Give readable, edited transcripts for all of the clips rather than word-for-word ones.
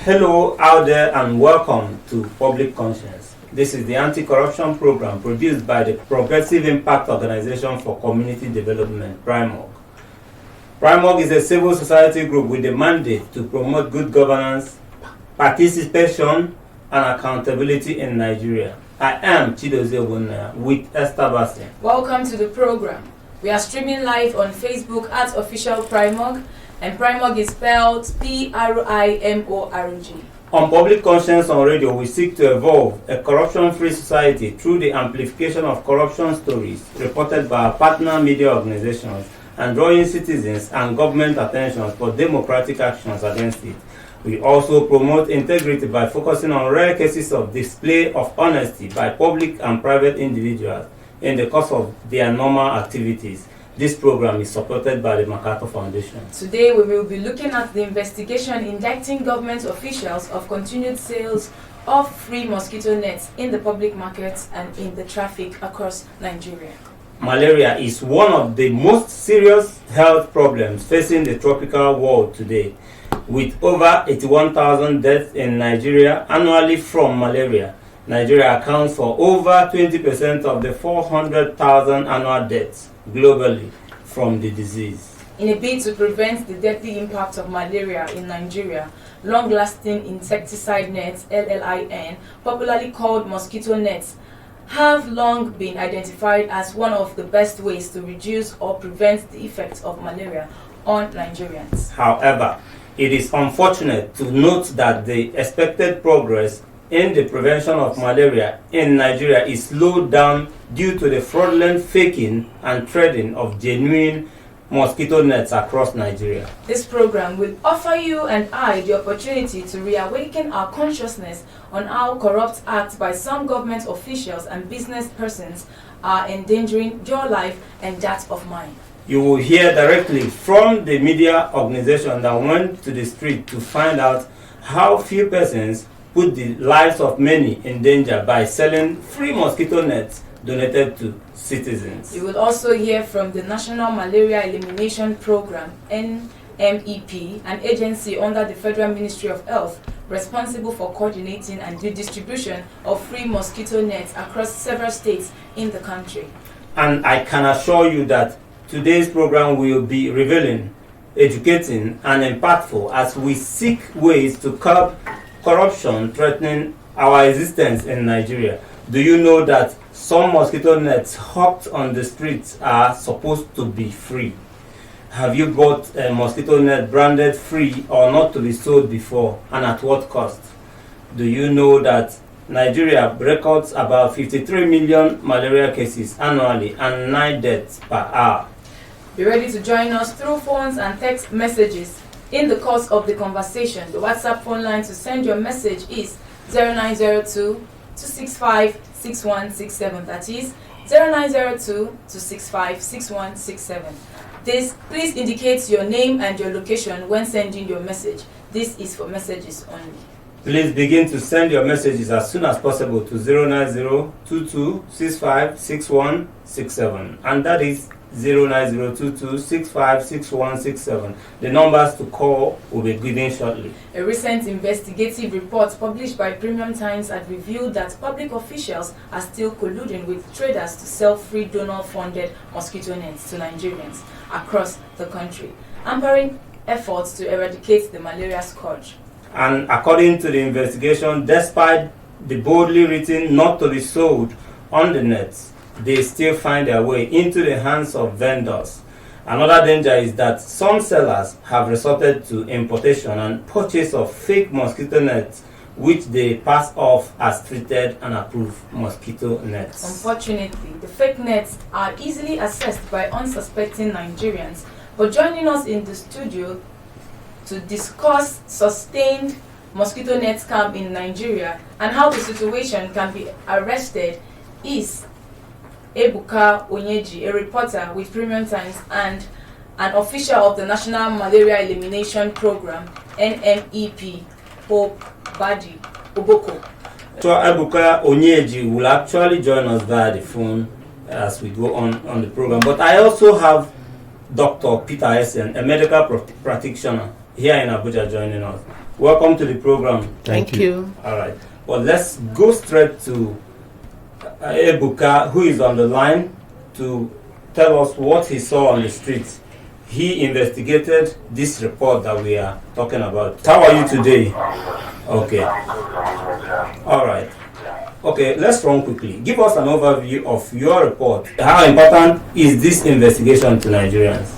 Hello out there and welcome to Public Conscience. This is the anti-corruption program produced by the Progressive Impact Organization for Community Development, PRIMOG. PRIMOG is a civil society group with a mandate to promote good governance, participation, and accountability in Nigeria. I am Chidozie Ogbonna with Esther Bassey. Welcome to the program. We are streaming live on Facebook at Official PRIMOG, and PRIMOG is spelled PRIMORG. On Public Conscience on Radio, we seek to evolve a corruption-free society through the amplification of corruption stories reported by our partner media organizations and drawing citizens and government attention for democratic actions against it. We also promote integrity by focusing on rare cases of display of honesty by public and private individuals in the course of their normal activities. This program is supported by the MacArthur Foundation. Today we will be looking at the investigation indicting government officials of continued sales of free mosquito nets in the public markets and in the traffic across Nigeria. Malaria is one of the most serious health problems facing the tropical world today. With over 81,000 deaths in Nigeria annually from malaria, Nigeria accounts for over 20% of the 400,000 annual deaths globally from the disease. In a bid to prevent the deadly impact of malaria in Nigeria, long-lasting insecticide nets, LLIN, popularly called mosquito nets, have long been identified as one of the best ways to reduce or prevent the effects of malaria on Nigerians. However, it is unfortunate to note that the expected progress in the prevention of malaria in Nigeria is slowed down due to the fraudulent faking and trading of genuine mosquito nets across Nigeria. This program will offer you and I the opportunity to reawaken our consciousness on how corrupt acts by some government officials and business persons are endangering your life and that of mine. You will hear directly from the media organization that went to the street to find out how few persons put the lives of many in danger by selling free mosquito nets donated to citizens. You will also hear from the National Malaria Elimination Program, NMEP, an agency under the Federal Ministry of Health responsible for coordinating and the distribution of free mosquito nets across several states in the country. And I can assure you that today's program will be revealing, educating, and impactful as we seek ways to curb corruption threatening our existence in Nigeria. Do you know that some mosquito nets hawked on the streets are supposed to be free? Have you bought a mosquito net branded free or not to be sold before, and at what cost? Do you know that Nigeria records about 53 million malaria cases annually and 9 deaths per hour? Be ready to join us through phones and text messages. In the course of the conversation, the WhatsApp phone line to send your message is 0902-265-6167. That is 0902-265-6167. Please indicate your name and your location when sending your message. This is for messages only. Please begin to send your messages as soon as possible to 090-2265-6167, and that is 09022656167. The numbers to call will be given shortly. A recent investigative report published by Premium Times had revealed that public officials are still colluding with traders to sell free donor-funded mosquito nets to Nigerians across the country, hampering efforts to eradicate the malaria scourge. And according to the investigation, despite the boldly written not to be sold on the nets, they still find their way into the hands of vendors. Another danger is that some sellers have resorted to importation and purchase of fake mosquito nets, which they pass off as treated and approved mosquito nets. Unfortunately, the fake nets are easily accessed by unsuspecting Nigerians. But joining us in the studio to discuss sustained mosquito net scam in Nigeria and how the situation can be arrested is Ebuka Onyeji, a reporter with Premium Times and an official of the National Malaria Elimination Program, NMEP, Hope Badi Oboko. So Ebuka Onyeji will actually join us via the phone as we go on the program. But I also have Dr. Peter Essen, a medical practitioner here in Abuja, joining us. Welcome to the program. Thank you. All right. Well, let's go straight to Ebuka, who is on the line to tell us what he saw on the streets. He investigated this report that we are talking about. How are you today? Okay. All right. Okay, let's run quickly. Give us an overview of your report. How important is this investigation to Nigerians?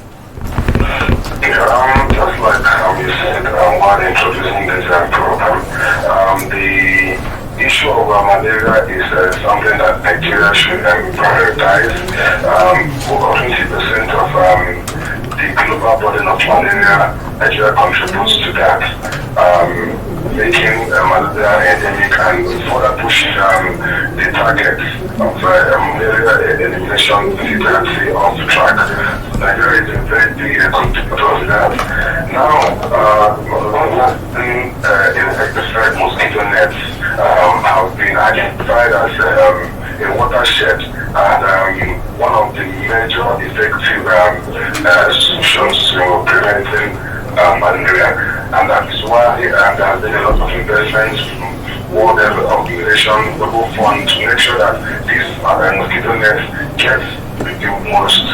Just like you said, while introducing this program, the issue of malaria is something that Nigeria should prioritize. Over 20% of the global burden of malaria, Nigeria contributes to that, making malaria endemic and further pushing the target of malaria elimination efficiency off track. Nigeria is a very big contributor to that. Now, insecticide mosquito nets have been identified as a watershed and one of the major effective solutions to preventing malaria. And that is why there has been a lot of investments from World Health Organization, Global Fund, to make sure that these mosquito nets get the most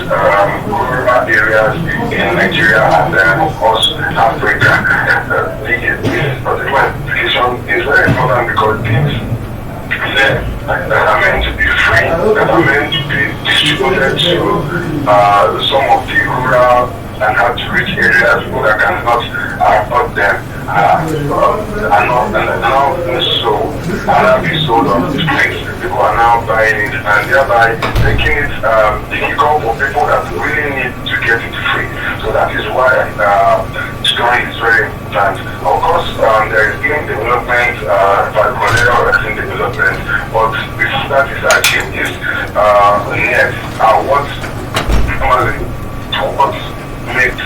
rural areas in Nigeria and of course Africa. This particular application is very important because these that are meant to be free, that are meant to be distributed to some of the rural and hard to reach areas that cannot afford them are not now be sold on the streets. People are now buying it and thereby making it difficult for people that really need to get it free. So that is why story is very important. Of course, there is game development, malaria vaccine development, but before that is achieved, these nets are what makes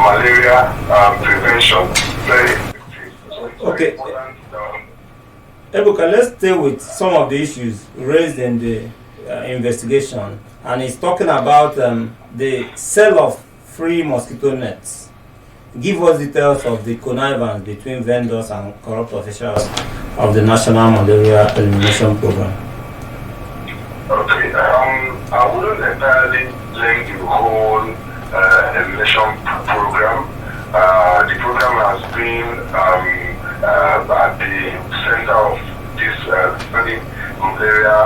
malaria prevention very effective. Okay. Ebuka, let's stay with some of the issues raised in the investigation, and he's talking about the sale of free mosquito nets. Give us details of the connivance between vendors and corrupt officials of the National Malaria Elimination Program. Okay, I wouldn't entirely blame the whole elimination program. The program has been at the center of this very malaria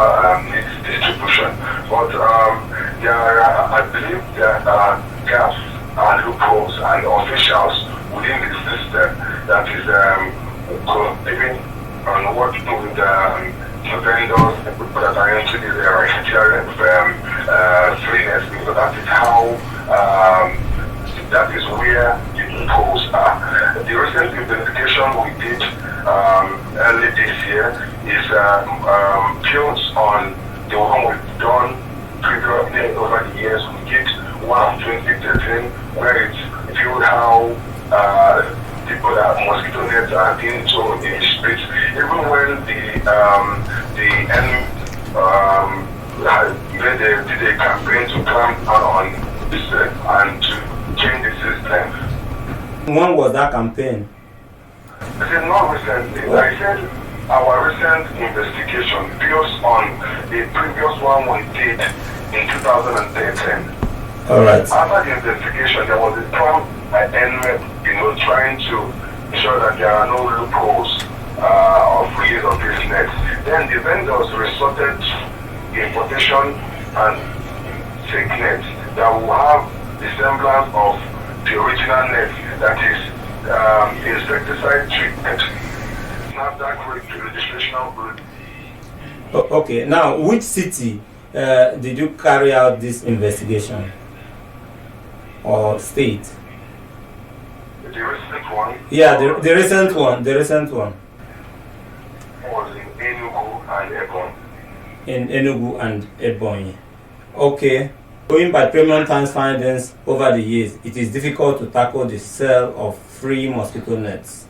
needs distribution. But I believe there are gaps and loopholes and officials within the system that is collaborating and working with the vendors and people that are into this area of freeness, because that is how that is where the loopholes are. The recent investigation we did early this year is built on the one we've done previously over the years. We did one of 2013 where it viewed how people that mosquito nets are into in the streets, even when the enemy did a campaign to clamp down on this and to change the system. When was that campaign? I said not recently. I said our recent investigation builds on the previous one we did in 2013. All right. After the investigation, there was a prompt by NREP, trying to ensure that there are no loopholes of release of these nets. Then the vendors resorted to importation and fake nets that will have the semblance of the original net, that is insecticide treatment, not that registrational group. Okay, now which city did you carry out this investigation? Or state? The recent one? Yeah, the recent one. The recent one. Was in Enugu and Ebonyi. In Enugu and Ebonyi. Okay. Going by Premium Times findings over the years, it is difficult to tackle the sale of free mosquito nets.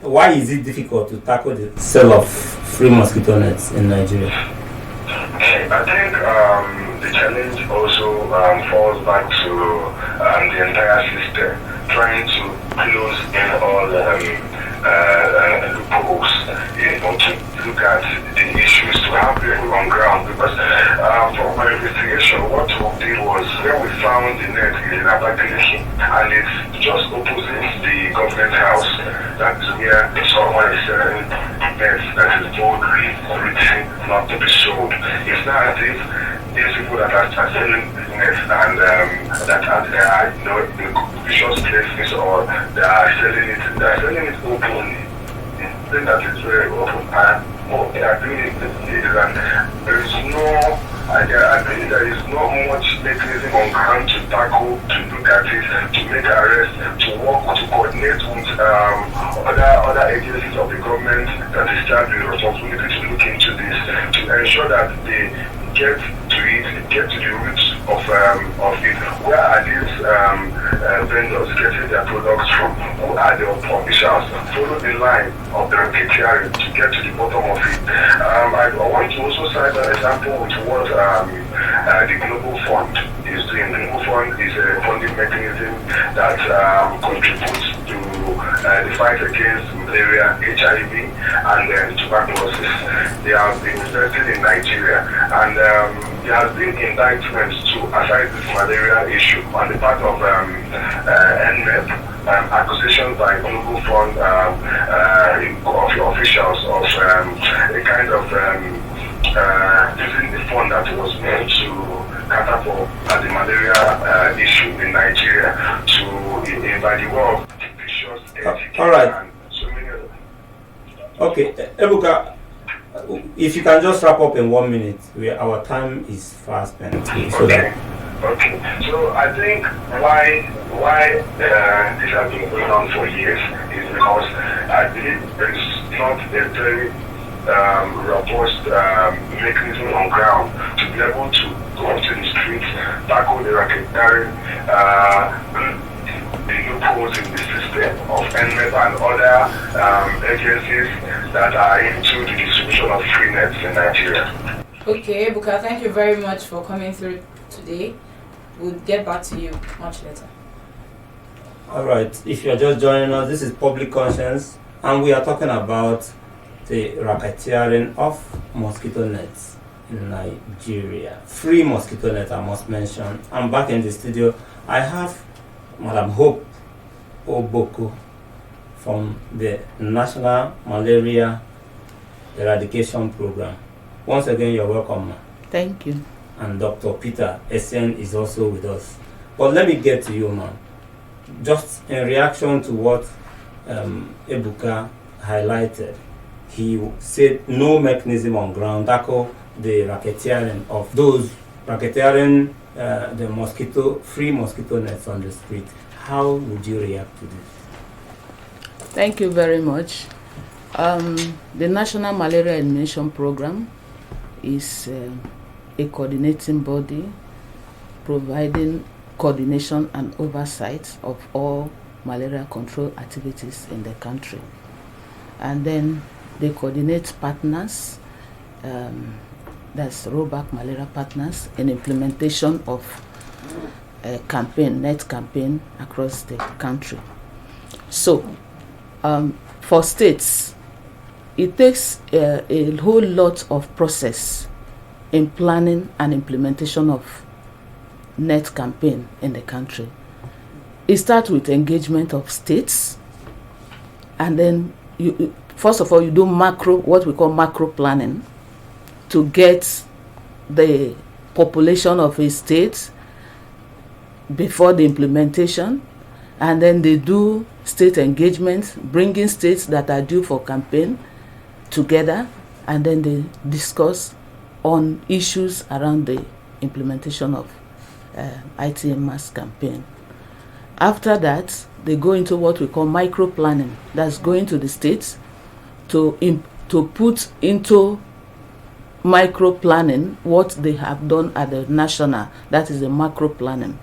Why is it difficult to tackle the sale of free mosquito nets in Nigeria? I think the challenge also falls back to the entire system. trying to close in all loopholes, to look at the issues, to have people on ground. Because from my investigation, what we did was when we found the net in Eradication, and it's just opposite the government house. That is where someone is selling nets that is boldly written not to be sold. It's not as if these people that are selling nets and that are in vicious places, or they are selling it openly. Thing that is very open, and what they are doing is that there is no, I think there is not much mechanism on ground to tackle, to look at it, to make arrests, to work, to coordinate with other agencies of the government that is charged with responsibility to look into this, to ensure that they get to it, get to the roots of it. Where are these vendors getting their products from? Who are the publishers? Follow the line of the racketeering to get to the bottom of it. I want to also cite an example with what the Global Fund is doing. The Global Fund is a funding mechanism that contributes to the fight against malaria, HIV, and tuberculosis. They have been invested in Nigeria, and there has been indictments to aside this malaria issue on the part of NMEP, accusations by Global Fund officials of a kind of using the fund that was meant to cater for the malaria issue in Nigeria to invade the world. All right. Okay, Ebuka, if you can just wrap up in 1 minute, our time is fast spent. Okay. So I think why this has been going on for years is because I believe there is not a very robust mechanism on ground to be able to go to the streets, tackle the racketeering, the loopholes in the system of NMEP and other agencies that are into the distribution of free nets in Nigeria. Okay, Buka, thank you very much for coming through today. We'll get back to you much later. All right, if you're just joining us, this is Public Conscience, and we are talking about the racketeering of mosquito nets in Nigeria. Free mosquito net, I must mention. I'm back in the studio. I have Madam Hope Oboko from the National Malaria Eradication Program. Once again, you're welcome, ma. Thank you. And Dr. Peter Essien is also with us. But let me get to you, man. Just in reaction to what Ebuka highlighted, he said no mechanism on ground tackle the racketeering of those racketeering the free mosquito nets on the street. How would you react to this? Thank you very much. The National Malaria Elimination Program is a coordinating body providing coordination and oversight of all malaria control activities in the country. And then they coordinate partners, that's rollback malaria partners, in implementation of a net campaign across the country. So, for states, it takes a whole lot of process in planning and implementation of net campaign in the country. It starts with engagement of states, and then first of all you do what we call macro planning, to get the population of a state before the implementation, and then they do state engagement, bringing states that are due for campaign together, and then they discuss on issues around the implementation of ITM mass campaign. After that, they go into what we call micro planning. That's going to the states to put into micro planning what they have done at the national. That is the macro planning.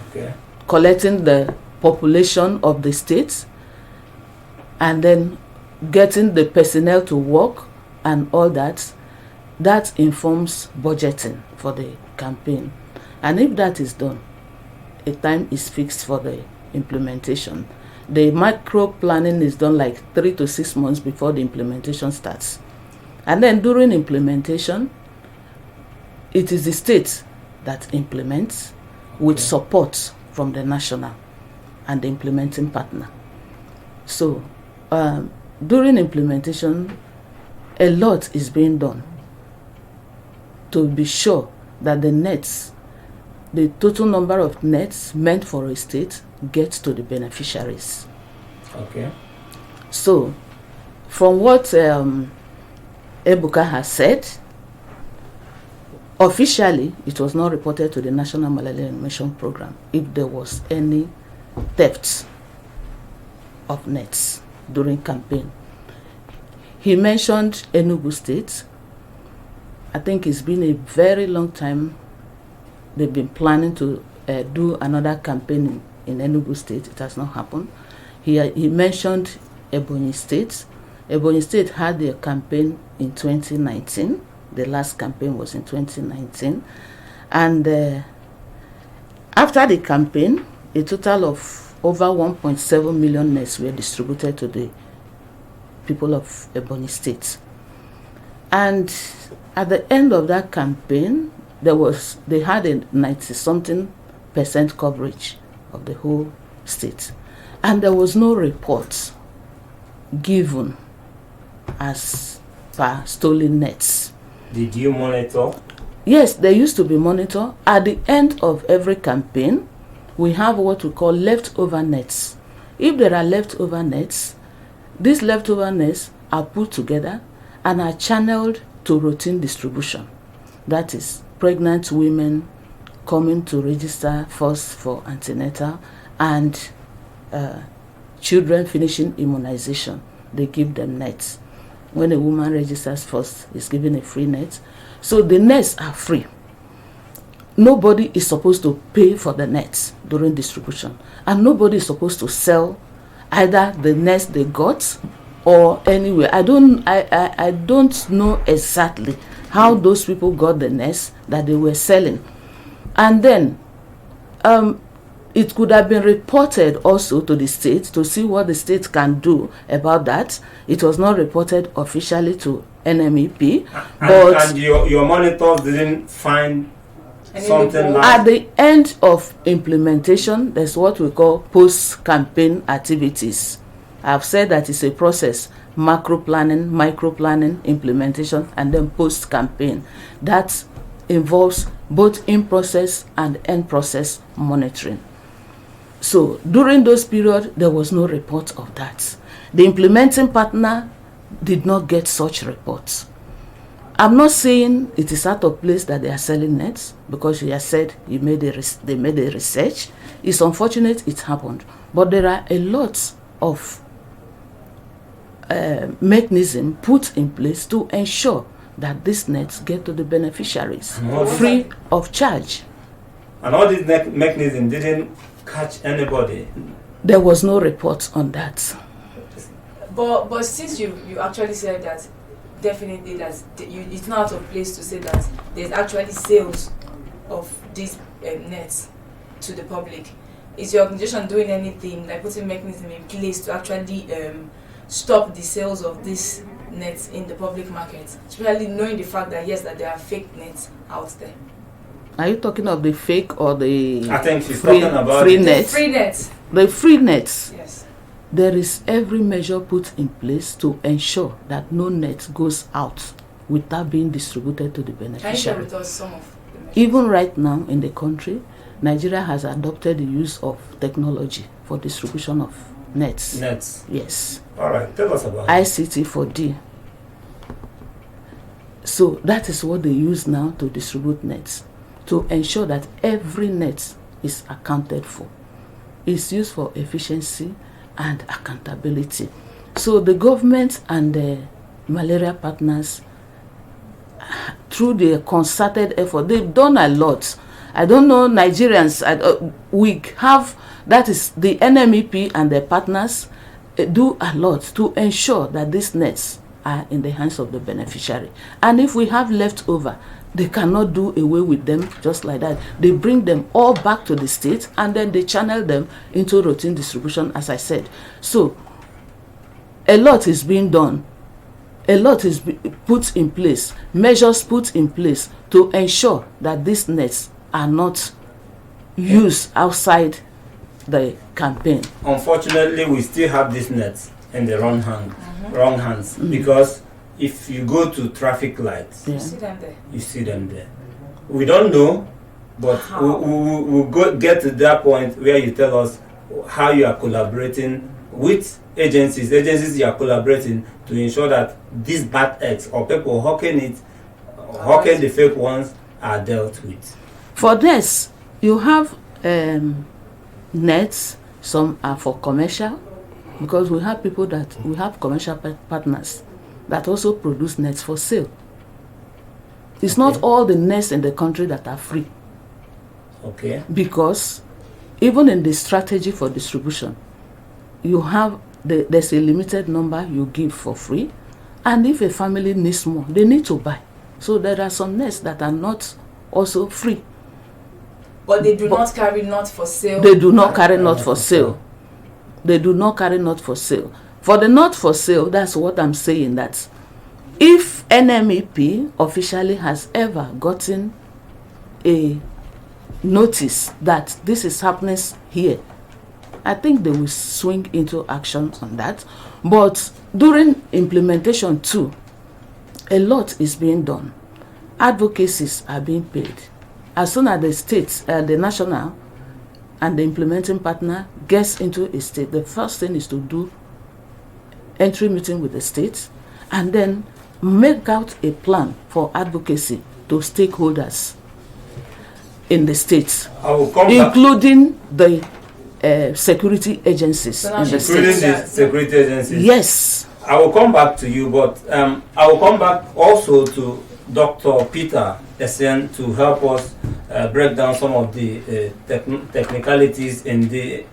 Okay. Collecting the population of the states, and then getting the personnel to work and all that. That informs budgeting for the campaign. And if that is done, a time is fixed for the implementation. The micro planning is done like 3 to 6 months before the implementation starts. And then during implementation, it is the state that implements with support from the national and the implementing partner. So during implementation, a lot is being done to be sure that the nets, the total number of nets meant for a state, gets to the beneficiaries. Okay. So, from what Ebuka has said, officially it was not reported to the National Malaria Elimination Program if there was any theft of nets during campaign. He mentioned Enugu State. I think it's been a very long time they've been planning to do another campaign in Enugu State. It has not happened. He mentioned Ebonyi State. Ebonyi State had their campaign in 2019. The last campaign was in 2019. And after the campaign, a total of over 1.7 million nets were distributed to the people of Ebonyi State. And at the end of that campaign, they had a 90-something% coverage of the whole state. And there was no report given as per stolen nets. Did you monitor? Yes, there used to be monitor. At the end of every campaign, we have what we call leftover nets. If there are leftover nets, these leftover nets are put together and are channeled to routine distribution. That is, pregnant women coming to register first for antenatal, and children finishing immunization, they give them nets. When a woman registers first, is given a free net. So the nets are free. Nobody is supposed to pay for the nets during distribution, and nobody is supposed to sell either the nets they got or anywhere. I don't know exactly how those people got the nets that they were selling. And then it could have been reported also to the state to see what the state can do about that. It was not reported officially to NMEP. And your monitors didn't find something like... At the end of implementation, there's what we call post-campaign activities. I've said that it's a process: macro planning, micro planning, implementation, and then post-campaign. That involves both in-process and end-process monitoring. So during those periods, there was no report of that. The implementing partner did not get such reports. I'm not saying it is out of place that they are selling nets, because he has said they made a research. It's unfortunate it happened, but there are a lot of mechanism put in place to ensure that these nets get to the beneficiaries free of charge. And all these mechanism didn't catch anybody. There was no report on that. But since you actually said that, definitely that it's not out of place to say that there's actually sales of these nets to the public. Is your organization doing anything, like putting mechanism in place to actually stop the sales of these nets in the public market, especially knowing the fact that yes, that there are fake nets out there? Are you talking of the fake or the I think she's talking about free nets? Free nets. The free nets. Yes. There is every measure put in place to ensure that no net goes out without being distributed to the Can you share beneficiary. with us some of the measures? Even right now in the country, Nigeria has adopted the use of technology for distribution of nets. Nets. Yes. All right, tell us about it. ICT4D. So that is what they use now to distribute nets, to ensure that every net is accounted for. It's used for efficiency and accountability. So the government and the malaria partners, through their concerted effort, they've done a lot. I don't know, Nigerians, we have, that is the NMEP and their partners do a lot to ensure that these nets are in the hands of the beneficiary. And if we have leftover, They cannot do away with them just like that. They bring them all back to the state and then they channel them into routine distribution, as I said. So a lot is being done. A lot is put in place, measures put in place to ensure that these nets are not used outside the campaign. Unfortunately, we still have these nets in the wrong hands, because if you go to traffic lights, You see them there. you see them there. We don't know, but we'll get to that point where you tell us how you are collaborating with agencies you are collaborating to ensure that these bad eggs or people hawking the fake ones are dealt with. For this, you have nets. Some are for commercial, because we have commercial partners that also produce nets for sale. It's not all the nets in the country that are free. Okay. Because even in the strategy for distribution, you have there's a limited number you give for free, and if a family needs more, they need to buy. So there are some nets that are not also free. But they do not carry not for sale. They do not carry not for sale. They do not carry not for sale. For the not for sale, that's what I'm saying, that if NMEP officially has ever gotten a notice that this is happening here, I think they will swing into action on that. But during implementation too, a lot is being done. Advocacies are being paid. As soon as the states, the national and the implementing partner gets into a state, the first thing is to do entry meeting with the states and then make out a plan for advocacy to stakeholders in the states, including the security agencies in the states. Security agencies. Yes. I will come back to you, but I will come back also to Dr. Peter Essien to help us break down some of the technicalities in the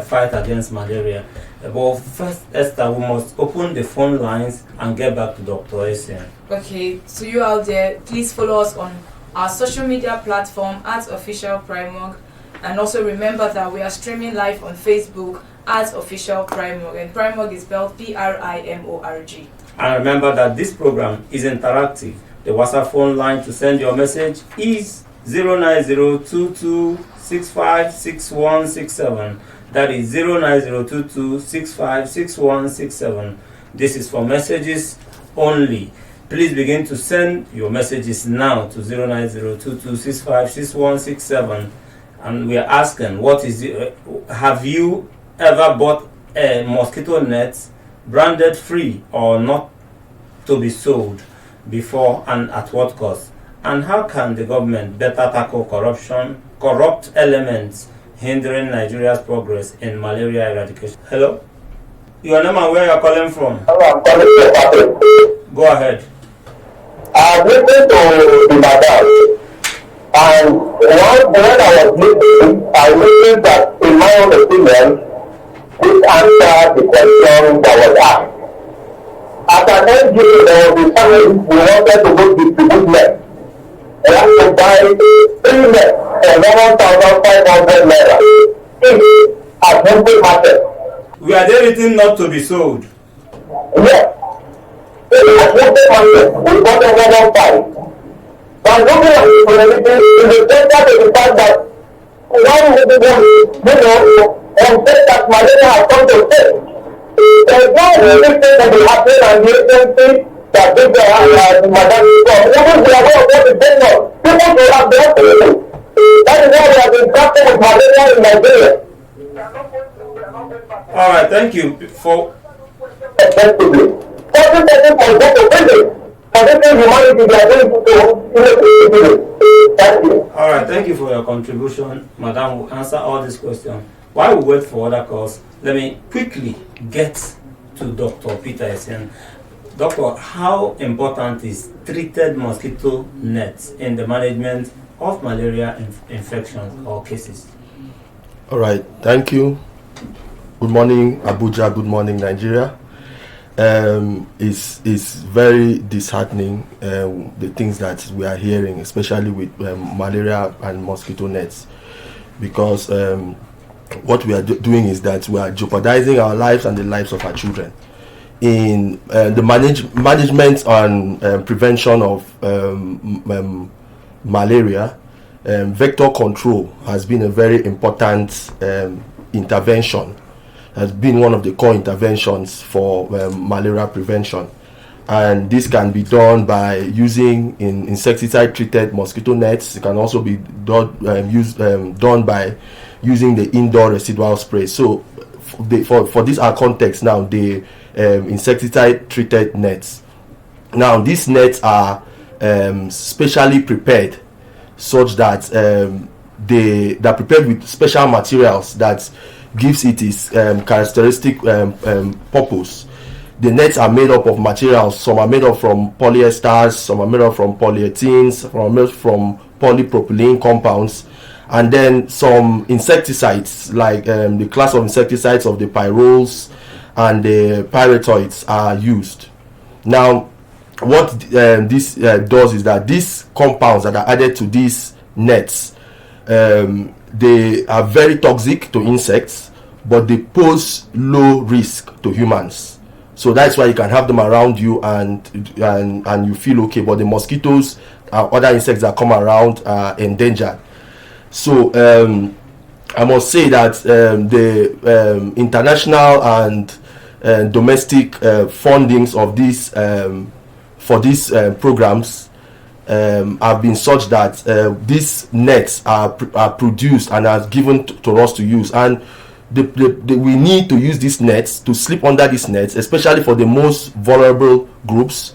fight against malaria. But first, Esther, we must open the phone lines and get back to Dr. Essien. Okay, so you out there, please follow us on our social media platform @officialprimorg, and also remember that we are streaming live on Facebook @officialprimorg, and Primorg is spelled PRIMORG. And remember that this program is interactive. The WhatsApp phone line to send your message is 09022656167. That is 09022656167. This is for messages only. Please begin to send your messages now to 09022656167. And we are asking, have you ever bought a mosquito net branded free or not to be sold before, and at what cost? And how can the government better tackle corrupt elements hindering Nigeria's progress in malaria eradication? Hello? Your name and where you are calling from? Hello, I'm calling from. Go ahead. I'm listening to the madam, and when I was listening, I listened that, in my own opinion, this answered the question that was asked. As an NGO, there was a family who wanted to go distribute nets. They had to buy 3 nets for 1,500 naira each at Mumbai market. Were they written not to be sold? Yes. At Mumbai market, we bought a 1,500. But looking at the community, it is better to the fact that one would be, and say that malaria has come to stay. There is no reason that will happen, and the agency that did the madam, even we are going to go to Denmark, people will have their solution. That is why we have been grappling with malaria in Nigeria. All right, thank you for. Effectively. 40% can go to prison. For this humanity, they are going to Thank you. All right, thank you for your contribution, Madam. We'll answer all these questions. While we wait for other calls, let me quickly get to Dr. Peter Essien. Doctor, how important is treated mosquito nets in the management of malaria infections or cases? All right, thank you. Good morning, Abuja. Good morning, Nigeria. is very disheartening. The things that we are hearing, especially with malaria and mosquito nets, because what we are doing is that we are jeopardizing our lives and the lives of our children. In the management and prevention of malaria, vector control has been a very important intervention, has been one of the core interventions for malaria prevention. And this can be done by using insecticide treated mosquito nets. It can also be done by using the indoor residual spray. So for this our context now, the insecticide treated nets. Now these nets are specially prepared such that they are prepared with special materials that gives it its characteristic purpose. The nets are made up of materials. Some are made up from polyesters, some are made up from polyethylenes, some are made from polypropylene compounds, and then some insecticides like the class of insecticides of the pyrols and the pyrethroids are used. Now what this does is that these compounds that are added to these nets, they are very toxic to insects, but they pose low risk to humans. So that's why you can have them around you and you feel okay, but the mosquitoes and other insects that come around are endangered. So I must say that the international and domestic fundings of these for these programs have been such that these nets are produced and are given to us to use, and we need to use these nets, to sleep under these nets, especially for the most vulnerable groups.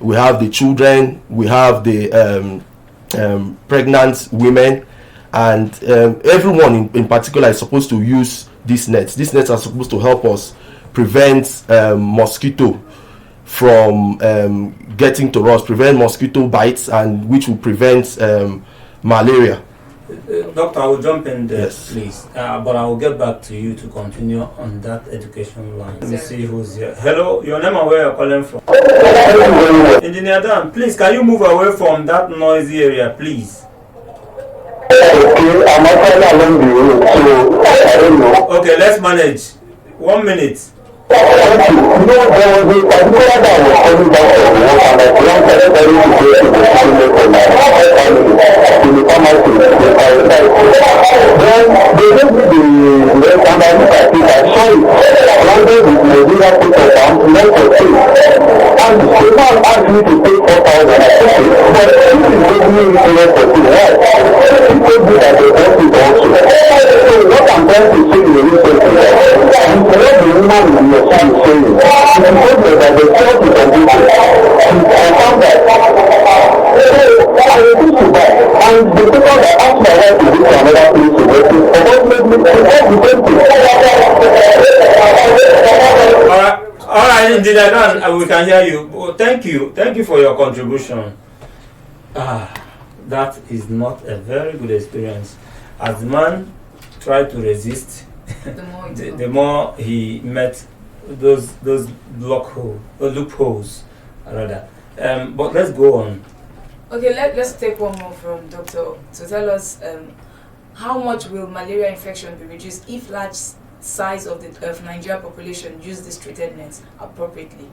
We have the children, we have the pregnant women, and everyone in particular is supposed to use these nets. These nets are supposed to help us prevent mosquito from getting to us, prevent mosquito bites, and which will prevent malaria. Doctor, I will jump in there, Yes. please. But I will get back to you to continue on that education line. Let me see who's here. Hello, your name and where you're calling from? Engineer Dan, please, can you move away from that noisy area, please? I'm actually along the road, so I don't know. Okay, let's manage. 1 minute. Thank you. You know, there was a particular that was coming back from work, and I wanted to tell you to go to the family for my family, to the pharmacy, the parasite. Then they gave me the standard practice. I saw it. London with Nigeria put it down, left for free. And the man asked me to pay 4,000. I said, okay, but this is giving me insurance for free. Why? He told me that they bought it also. So what I'm trying to say in the research is that what the woman will be saying, she told me that the church is a good thing. I found that. So I refused to buy. And the people that asked my wife to go to another place to work, unfortunately, they bought the same thing. All right, Engineer Dan, we can hear you. Oh, thank you for your contribution. That is not a very good experience. As the man tried to resist, the more he met those loopholes, rather. But let's go on. Okay, let's take one more from Doctor to tell us how much will malaria infection be reduced if large size of the Nigerian population use these treated nets appropriately.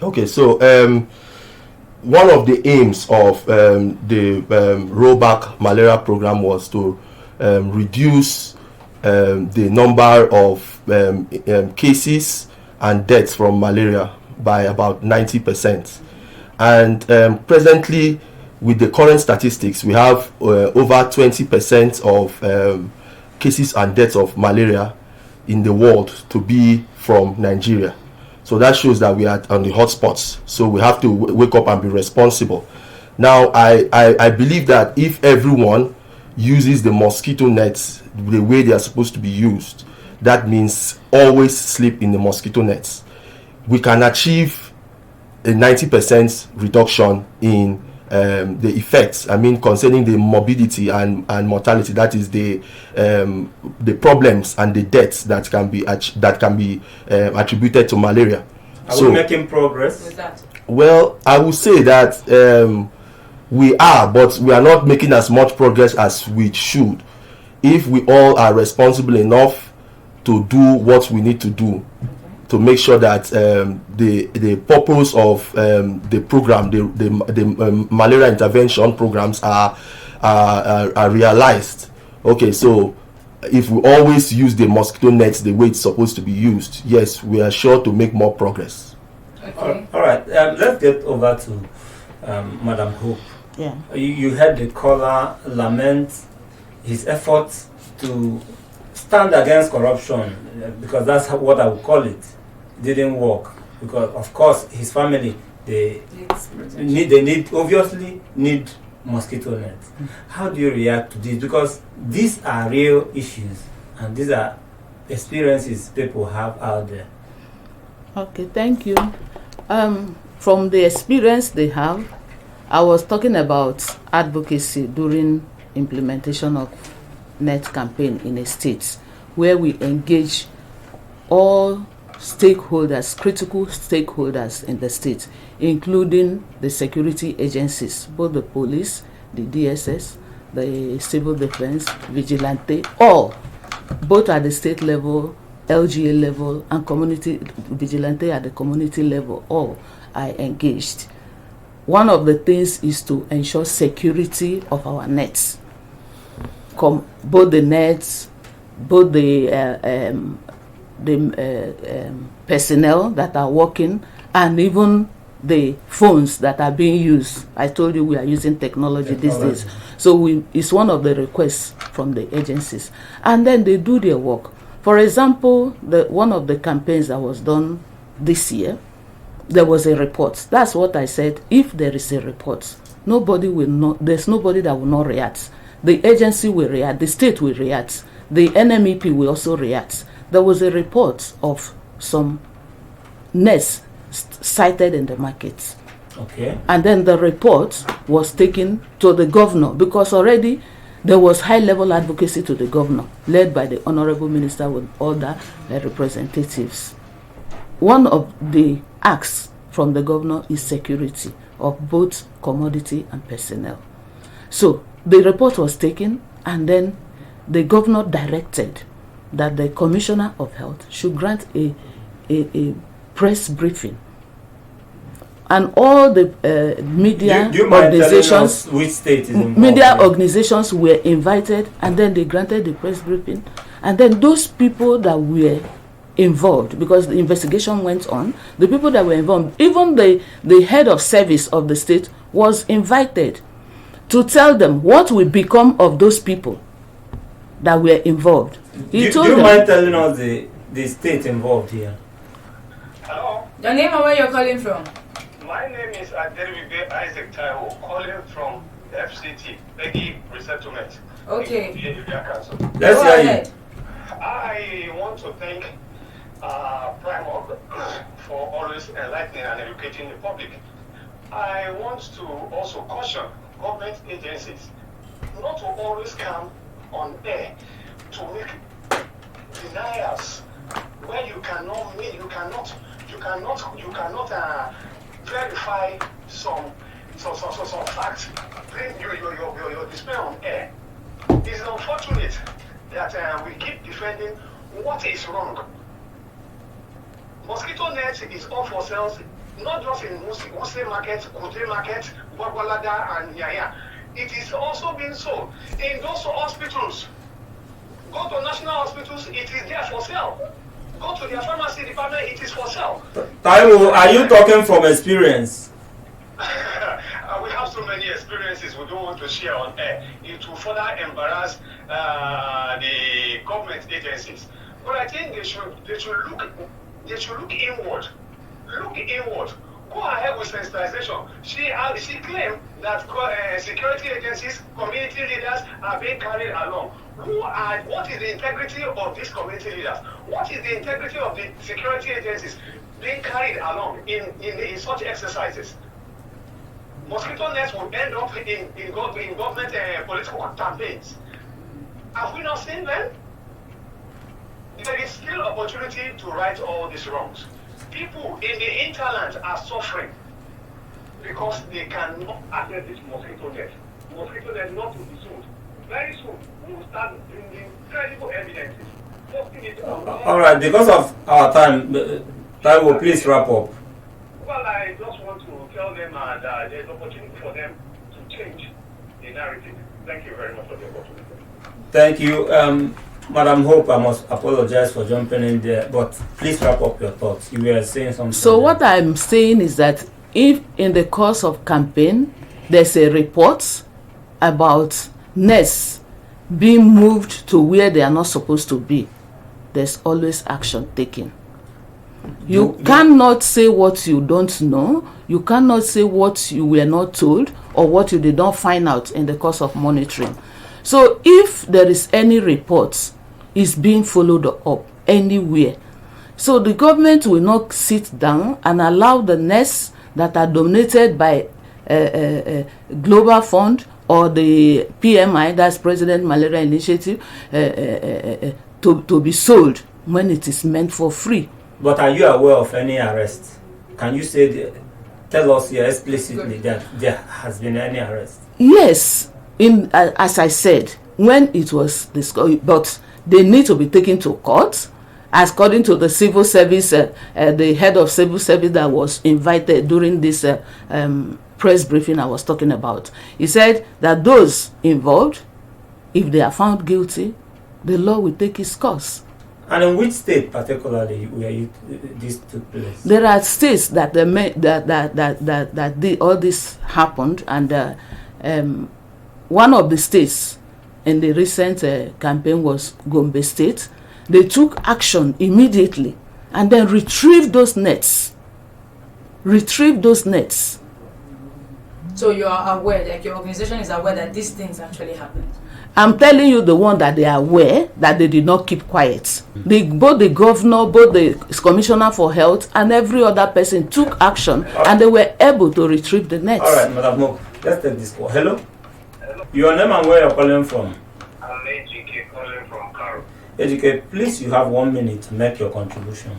Okay, so one of the aims of the rollback malaria program was to reduce the number of cases and deaths from malaria by about 90%. And presently, with the current statistics, we have over 20% of cases and deaths of malaria in the world to be from Nigeria. So that shows that we are on the hotspots. So we have to wake up and be responsible. Now, I believe that if everyone uses the mosquito nets the way they are supposed to be used, that means always sleep in the mosquito nets, we can achieve a 90% reduction in the effects, I mean, concerning the morbidity and mortality, that is the problems and the deaths that can be attributed to malaria. Are we making progress with that? Well, I would say that we are, but we are not making as much progress as we should. If we all are responsible enough to do what we need to do, to make sure that the purpose of the program, the malaria intervention programs are realized. Okay, so if we always use the mosquito nets the way it's supposed to be used, yes, we are sure to make more progress. Okay. All right, let's get over to Madam Hope. Yeah. You heard the caller lament his efforts to stand against corruption, because that's what I would call it. Didn't work because, of course, his family they obviously need mosquito nets. How do you react to this? Because these are real issues and these are experiences people have out there. Okay, thank you. From the experience they have, I was talking about advocacy during implementation of net campaign in a state where we engage all stakeholders, critical stakeholders in the state, including the security agencies, both the police, the DSS, the civil defense, vigilante, all, both at the state level, LGA level, and community vigilante at the community level, all are engaged. One of the things is to ensure security of our nets, both the nets, both the personnel that are working, and even the phones that are being used. I told you we are using technology these days. So it's one of the requests from the agencies. And then they do their work. For example, one of the campaigns that was done this year, there was a report. That's what I said. If there is a report, there's nobody that will not react. The agency will react, the state will react, the NMEP will also react. There was a report of some nests sighted in the market. Okay. And then the report was taken to the governor, because already there was high-level advocacy to the governor, led by the honorable minister with other representatives. One of the asks from the governor is security of both commodity and personnel. So the report was taken, and then the governor directed that the Commissioner of Health should grant a press briefing. And all the media do you mind organizations, telling us which state is involved? media organizations were invited, and then they granted the press briefing. And then those people that were involved, because the investigation went on, the people that were involved, even the head of service of the state was invited to tell them what will become of those people that were involved. Do you mind telling us the state involved here? Hello, Your name and where you're calling from? my name is Aderibe Isaac Taiwo, calling from FCT, Peggy Resettlement. Okay. In Area Council. Let's Go hear ahead. you. I want to thank Prime for always enlightening and educating the public. I want to also caution government agencies not to always come on air to make denials where you cannot verify some facts. Bring your despair on air. It's unfortunate that we keep defending what is wrong. Mosquito net is all for sales, not just in Muslim market, Kudre market, Gwagwalada, and Yaya. It is also being sold in those hospitals. Go to national hospitals, it is there for sale. Go to their pharmacy department, it is for sale. Taiwo, are you talking from experience? We have so many experiences we don't want to share on air. It will further embarrass the government agencies. But I think they should look inward. Look inward. Go ahead with sensitization. She claimed that security agencies, community leaders are being carried along. What is the integrity of these community leaders? What is the integrity of the security agencies being carried along in such exercises? Mosquito nets will end up in government political campaigns. Have we not seen them? There is still opportunity to right all these wrongs. people in the hinterland are suffering because they cannot access this mosquito net. Mosquito net not to be sold. Very soon, we will start bringing credible evidences. All right, because of our time, Taiwo, please wrap up. Well, I just want to tell them that there's opportunity for them to change the narrative. Thank you very much for the opportunity. Thank you. Madam Hope, I must apologize for jumping in there, but please wrap up your thoughts. You were saying something. So what I'm saying is that if in the course of campaign there's a report about nets being moved to where they are not supposed to be, there's always action taken. You cannot say what you don't know. You cannot say what you were not told or what you did not find out in the course of monitoring. So if there is any reports, it's being followed up anywhere. So the government will not sit down and allow the nets that are donated by Global Fund or the PMI, that's President Malaria Initiative, to be sold when it is meant for free. But are you aware of any arrest? Can you say, tell us here explicitly that there has been any arrest? Yes, as I said, when it was discovered, but they need to be taken to court. According to the civil service, the head of civil service that was invited during this press briefing I was talking about, he said that those involved, if they are found guilty, the law will take its course. And in which state particularly where this took place? There are states that all this happened, and one of the states in the recent campaign was Gombe State. They took action immediately and then retrieved those nets. So you are aware, like your organization is aware that these things actually happened? I'm telling you the one that they are aware that they did not keep quiet. Both the governor, both the commissioner for health and every other person took action, and they were able to retrieve the nets. All right, Madam Mo, let's take this call. Hello? Your name and where you're calling from? I'm AGK calling from Karo. AGK, please, you have 1 minute to make your contribution.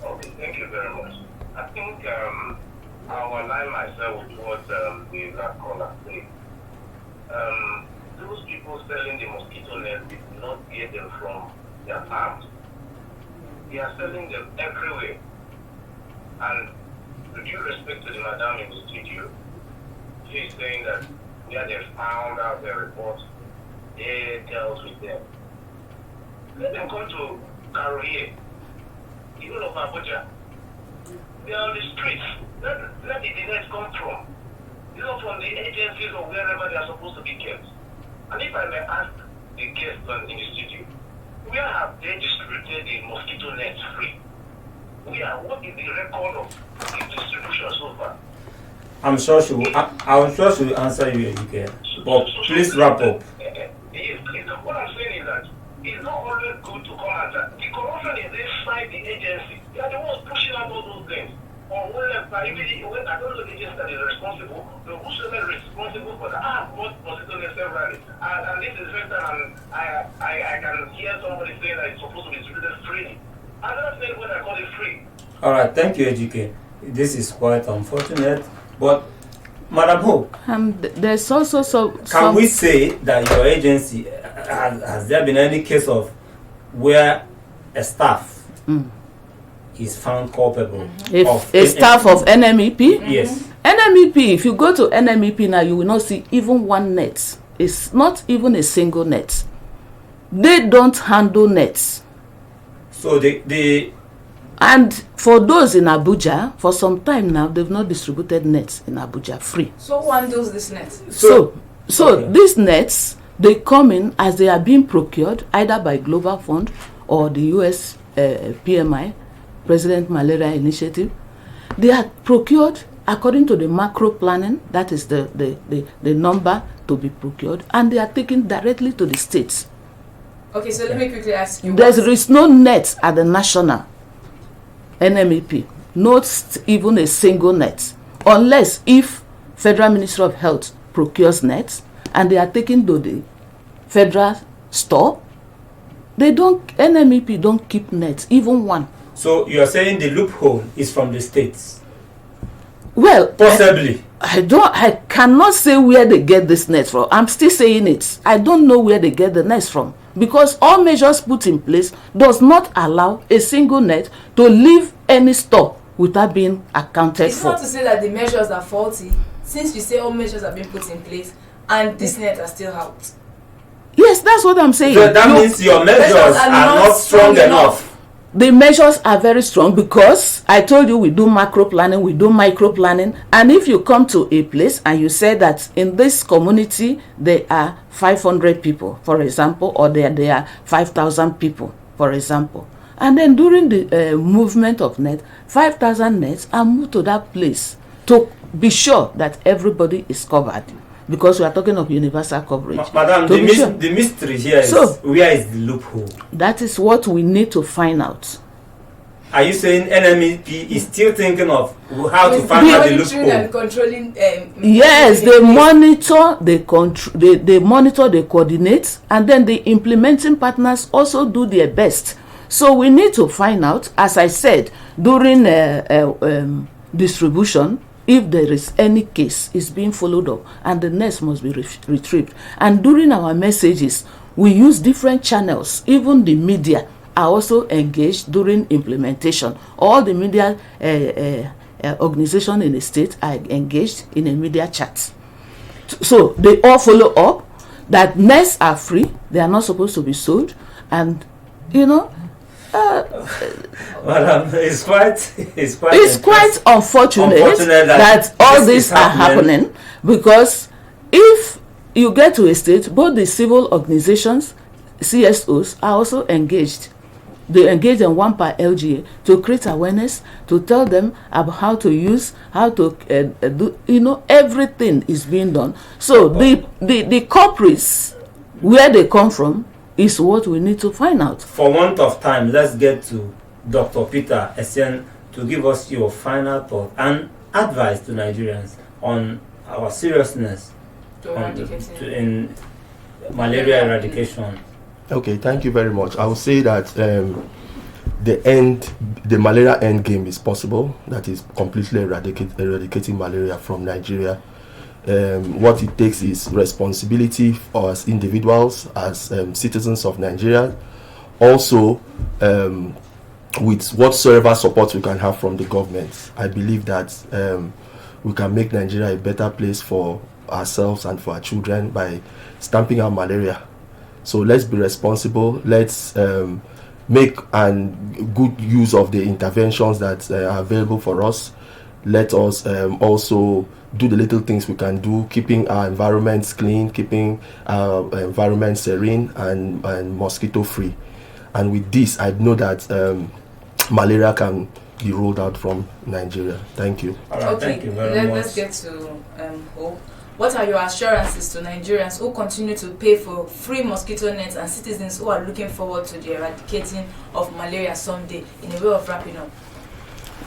Okay, thank you very much. I think I'll align myself with what the last caller said. Those people selling the mosquito nets did not get them from their farms. They are selling them everywhere. And with due respect to the madam in the studio, she is saying that where they found out their report, they dealt with them. Let them come to Karo here, even of Abuja. They are on the streets. Let the nets come from. You know, from the agencies or wherever they are supposed to be kept. And if I may ask the guests in the studio, where have they distributed the mosquito nets free? What is the record of the distribution so far? I'm sure she will answer you again. But please wrap up. What I'm saying is that it's not always good to come at that. The corruption is inside the agency. They are the ones pushing out all those things. Or I don't know the agency that is responsible, but whosoever is responsible for that, I have bought mosquito nets severally. And this is the first time I can hear somebody saying that it's supposed to be distributed freely. I'm not saying when I call it free. All right, thank you, AGK. This is quite unfortunate, but Madam Hope, there's also can we say that your agency, has there been any case of where a staff is found culpable? A staff of NMEP? Yes. NMEP, if you go to NMEP now, you will not see even one net. It's not even a single net. They don't handle nets. So and for those in Abuja, for some time now, they've not distributed nets in Abuja free. So who handles this nets? So these nets, they come in as they are being procured either by Global Fund or the US PMI, President Malaria Initiative. They are procured according to the macro planning, that is the number to be procured, and they are taken directly to the states. Okay, so let me quickly ask you. There is no net at the national NMEP, not even a single net, unless if Federal Ministry of Health procures nets and they are taken to the federal store NMEP don't keep nets, even one. So you are saying the loophole is from the states? Well, Possibly. I cannot say where they get this nets from. I'm still saying it. I don't know where they get the nets from, because all measures put in place does not allow a single net to leave any store without being accounted It's for. not to say that the measures are faulty, since you say all measures have been put in place and this net are still out. Yes, that's what I'm saying. So that means your measures are not strong enough. The measures are very strong, because I told you we do macro planning, we do micro planning, and if you come to a place and you say that in this community there are 500 people, for example, or there are 5,000 people, for example, and then during the movement of net, 5,000 nets are moved to that place to be sure that everybody is covered, because we are talking of universal coverage. Madam, the mystery here is, where is the loophole? That is what we need to find out. Are you saying NMEP is still thinking of how to find out the loophole? And controlling, yes, they monitor, they control, they monitor, they coordinate, and then the implementing partners also do their best. So we need to find out, as I said, during distribution, if there is any case is being followed up, and the nets must be retrieved. And during our messages, we use different channels. Even the media are also engaged during implementation. All the media organizations in the state are engaged in a media chat. So they all follow up that nets are free, they are not supposed to be sold, and Well, it's quite unfortunate that all this are happening, because if you get to a state, both the civil organizations, CSOs, are also engaged. They engage in one per LGA to create awareness, to tell them about how to use, how to do, everything is being done. So the culprits, where they come from, is what we need to find out. For want of time, let's get to Dr. Peter Essien to give us your final thought and advice to Nigerians on our seriousness in malaria eradication. Okay, thank you very much. I would say that the malaria end game is possible. That is completely eradicating malaria from Nigeria. What it takes is responsibility for as individuals, as citizens of Nigeria. Also, with whatsoever support we can have from the government, I believe that we can make Nigeria a better place for ourselves and for our children by stamping out malaria. So let's be responsible. Let's make good use of the interventions that are available for us. Let us also do the little things we can do, keeping our environments clean, keeping our environment serene and mosquito free. And with this, I know that malaria can be rolled out from Nigeria. Thank you. All right, thank you very much. Let's get to Hope. What are your assurances to Nigerians who continue to pay for free mosquito nets and citizens who are looking forward to the eradicating of malaria someday, in a way of wrapping up?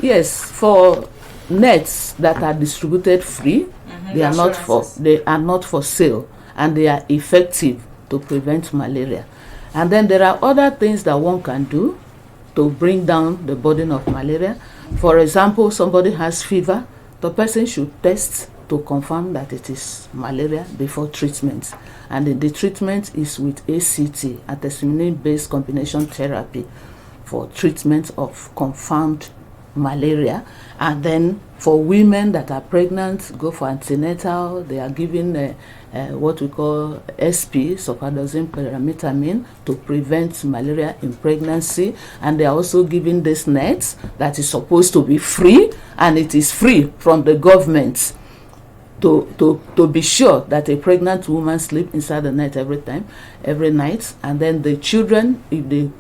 Yes, for nets that are distributed free, they are not for sale, and they are effective to prevent malaria. And then there are other things that one can do to bring down the burden of malaria. For example, somebody has fever, the person should test to confirm that it is malaria before treatment. And the treatment is with ACT, artemisinin-based combination therapy, for treatment of confirmed malaria. And then for women that are pregnant, go for antenatal. They are given what we call SP, sulfadazine pyrimethamine, to prevent malaria in pregnancy. And they are also given this net that is supposed to be free, and it is free from the government, to be sure that a pregnant woman sleep inside the net every night. And then the children, if they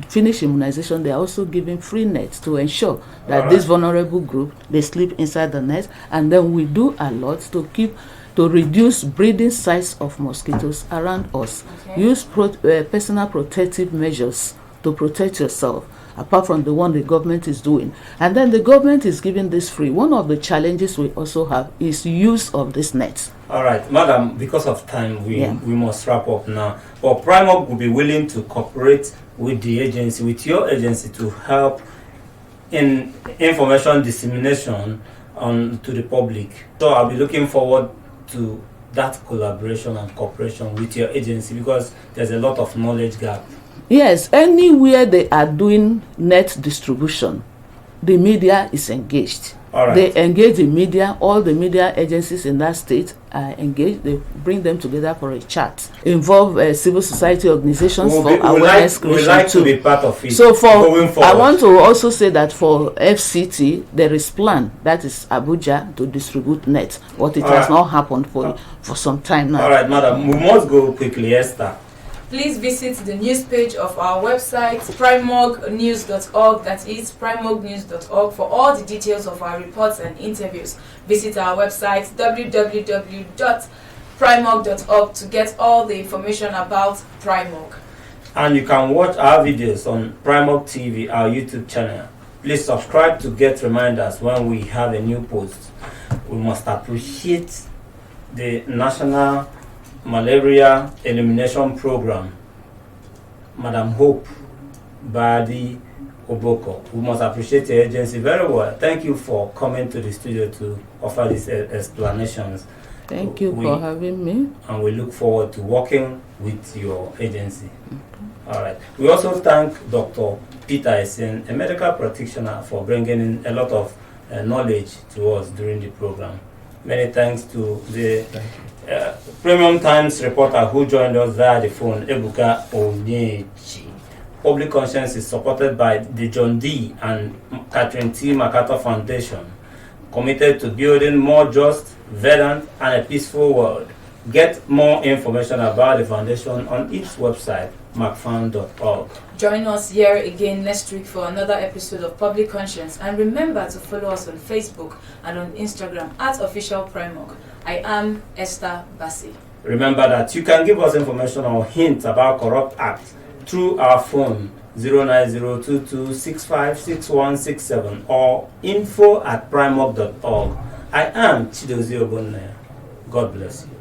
finish immunization, they are also given free nets to ensure that this vulnerable group, they sleep inside the net. And then we do a lot to reduce breeding size of mosquitoes around us. Okay. Use personal protective measures to protect yourself, apart from the one the government is doing. And then the government is giving this free. One of the challenges we also have is use of this nets. All right, madam, because of time, we must wrap up now. But Primark will be willing to cooperate with the agency, with your agency, to help in information dissemination to the public. So I'll be looking forward to that collaboration and cooperation with your agency, because there's a lot of knowledge gap. Yes, anywhere they are doing net distribution, the media is engaged. All right. They engage the media. All the media agencies in that state are engaged. They bring them together for a chat. Involve civil society organizations for awareness creation. We like to be part of it. So going forward, I want to also say that for FCT there is plan, that is Abuja, to distribute net, but it has not happened for some time now. All right, madam, we must go quickly. Esther, Please visit the news page of our website, primognews.org, that is primognews.org, for all the details of our reports and interviews. Visit our website, www.primog.org, to get all the information about Primog. and you can watch our videos on Primog TV, our YouTube channel. Please subscribe to get reminders when we have a new post. We must appreciate the National Malaria Elimination Program, Madam Hope Badi Oboko. We must appreciate the agency very well. Thank you for coming to the studio to offer these explanations. Thank you for having me. And we look forward to working with your agency. All right. We also thank Dr. Peter Esen, a medical practitioner, for bringing in a lot of knowledge to us during the program. Many thanks to the Premium Times reporter who joined us via the phone, Ebuka Onyechi. Public Conscience is supported by the John D. and Catherine T. MacArthur Foundation, committed to building more just, verdant, and a peaceful world. Get more information about the foundation on its website, macfound.org. Join us here again next week for another episode of Public Conscience, and remember to follow us on Facebook and on Instagram at Official Primog. I am Esther Bassi. Remember that you can give us information or hints about corrupt acts through our phone 09022656167 or info@primog.org. I am Chidozie Ogbonnaya. God bless you.